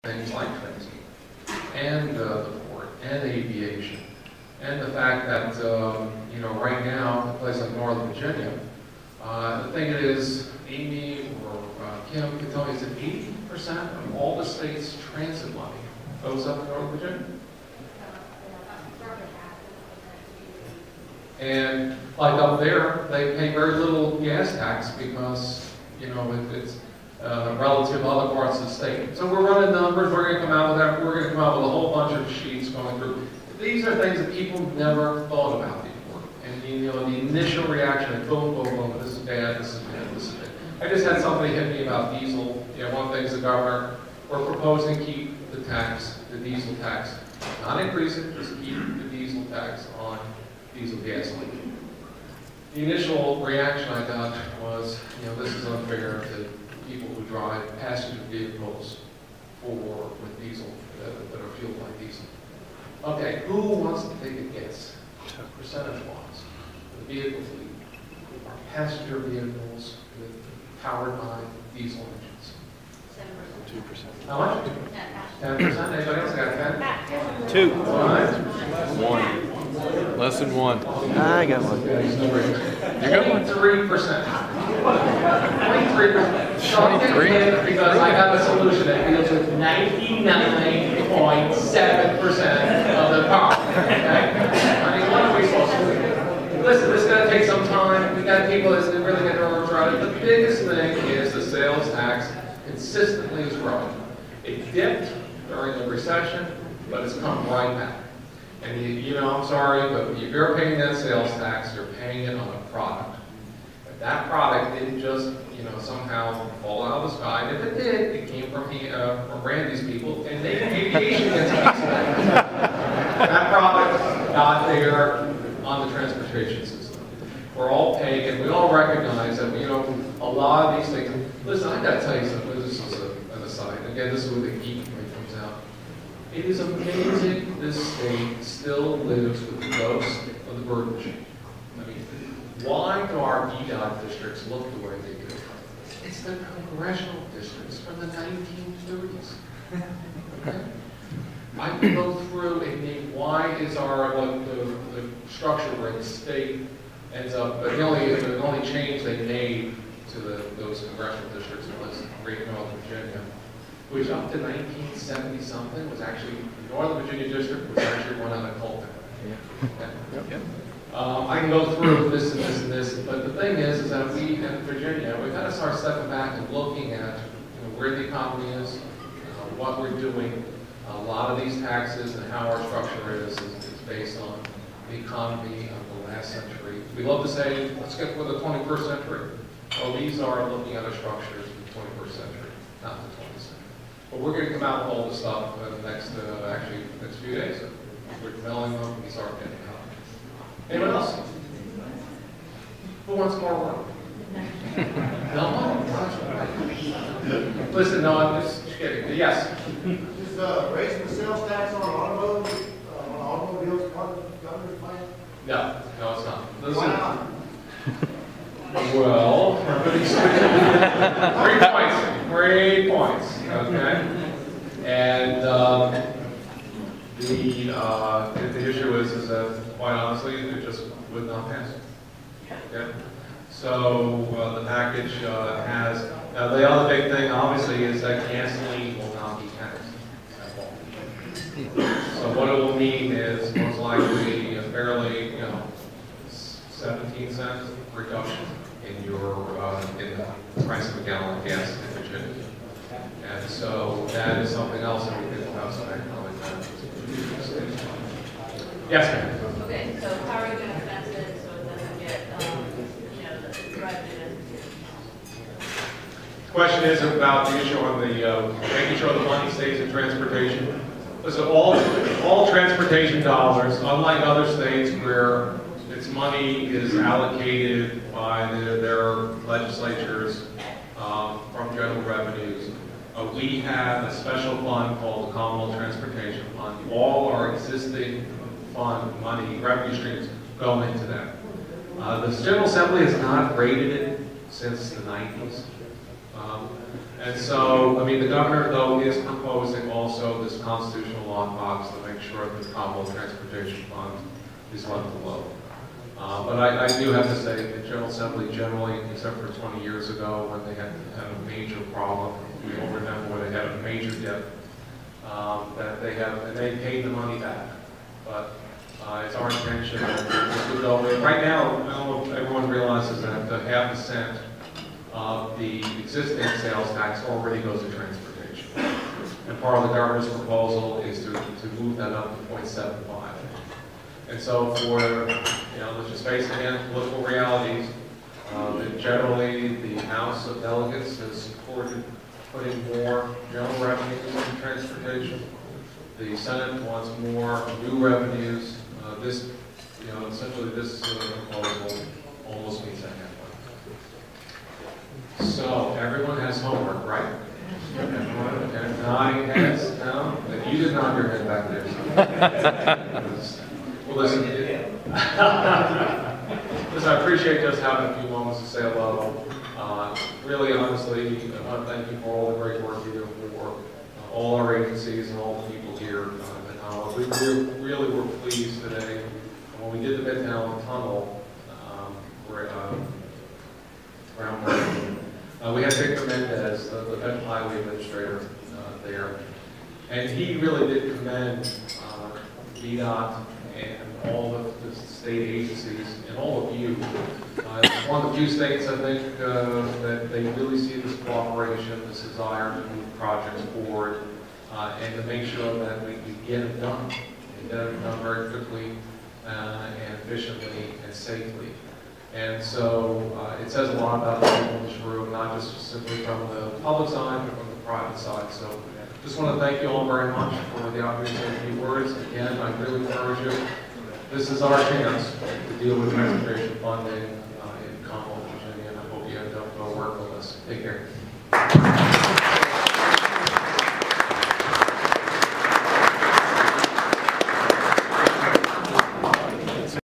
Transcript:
things like transit, and the port, and aviation, and the fact that, you know, right now, a place like Northern Virginia, the thing is, Amy or Kim can tell me, is that 80% of all the state's transit money goes up in Northern Virginia? And like up there, they pay very little gas tax because, you know, it's relative to other parts of the state. So we're running numbers, we're going to come out with that, we're going to come out with a whole bunch of sheets going through. These are things that people never thought about before. And you know, the initial reaction is boom, boom, boom, this is bad, this is bad, this is bad. I just had somebody hit me about diesel. You know, one of the things the governor, we're proposing to keep the tax, the diesel tax, not increase it, just keep the diesel tax on diesel gasoline. The initial reaction I got was, you know, this is unfair to people who drive passenger vehicles with diesel, that are fueled by diesel. Okay, who wants to take a guess, percentage-wise, the vehicle fleet are passenger vehicles powered by diesel engines? 2%. How much? 10%. Anybody else got 10? 2. 1. Less than 1. I got one. You got one? 23%. 23%. So I'm getting it because I have a solution that deals with 99.7% of the car. Okay? I mean, what are we supposed to do? Listen, this is going to take some time. We got people that really get their arms around it. The biggest thing is the sales tax consistently is growing. It dipped during the recession, but it's come right back. And you know, I'm sorry, but if you're paying that sales tax, you're paying it on a product. If that product didn't just, you know, somehow fall out of the sky, and if it did, it came from Randy's people, and aviation gets a piece of that. That product got there on the transportation system. We're all paying it. We all recognize that, you know, a lot of these things. Listen, I got to tell you something. This is an aside. Again, this is where the geek when it comes out. It is amazing this state still lives with the ghost of the bird machine. I mean, why do our VDOT districts look the way they do? It's the congressional districts from the 1930s. Okay? I can go through and name why is the structure where the state ends up, but the only change they made to those congressional districts was Great Northern Virginia, which up to 1970 something was actually, the Northern Virginia district was actually one out of Colton. Okay. I can go through this and this and this, but the thing is that we in Virginia, we've got to start stepping back and looking at, you know, where the economy is, what we're doing. A lot of these taxes and how our structure is based on the economy of the last century. We love to say, let's get for the 21st century. Well, these are looking at our structures in the 21st century, not the 20th century. But we're going to come out with all this stuff in the next, next few days. We're mailing them, we start getting out. Anyone else? Who wants more work? No? Listen, no, I'm just kidding. Yes? Is raising the sales tax on automobiles part of the governor's plan? No, it's not. Listen. Why not? Well, 3 points, okay? And the issue is that, quite honestly, it just would not pass. Okay? So the package has, now the other big thing, obviously, is that gasoline will not be taxed at all. So what it will mean is most likely a fairly, you know, 17-cent reduction in your in the price of a gallon of gas in Virginia. And so that is something else that we think about some economic benefits. Yes, ma'am. Okay, so how are you going to fence it so it doesn't get, you know, the revenue? Question is about the issue on the making sure the money stays in transportation. Listen, all transportation dollars, unlike other states where its money is allocated by their legislatures from general revenues, we have a special fund called the Commonwealth Transportation Fund. All our existing fund money, revenue streams, go into that. The General Assembly has not rated it since the 90s. And so, I mean, the governor, though, is proposing also this constitutional lockbox to make sure that the Commonwealth Transportation Fund is left alone. But I do have to say, the General Assembly generally, except for 20 years ago when they had a major problem, we all remember when they had a major dip, that they have, and they paid the money back. But it's our intention that this would go. Right now, I don't know if everyone realizes that the .5 cent of the existing sales tax already goes to transportation. And part of the governor's proposal is to move that up to 0.75. And so for, let's just face it again, political realities, that generally the House of Delegates has supported putting more general revenues into transportation. The Senate wants more new revenues. Essentially this proposal almost means that halfway. So everyone has homework, right? Everyone, and nodding heads, no? You did nod your head back there. Well, listen, listen, I appreciate just having a few moments to say hello. Really, honestly, I want to thank you for all the great work you do for all our agencies and all the people here. We really were pleased today when we did the Midtown Tunnel groundbreaking. We had Victor Mendez, the Federal Highway Administrator, there, and he really did commend VDOT and all of the state agencies and all of you. It's one of the few states, I think, that they really see this cooperation, this desire to move projects forward, and to make sure that we get it done, and get it done very quickly, and efficiently, and safely. And so it says a lot about the people in this room, not just simply from the public side, but from the private side. So just want to thank you all very much for the opportunity to say a few words. Again, I really encourage you. This is our chance to deal with transportation funding in Commonwealth, Virginia, and I hope you end up working with us. Take care.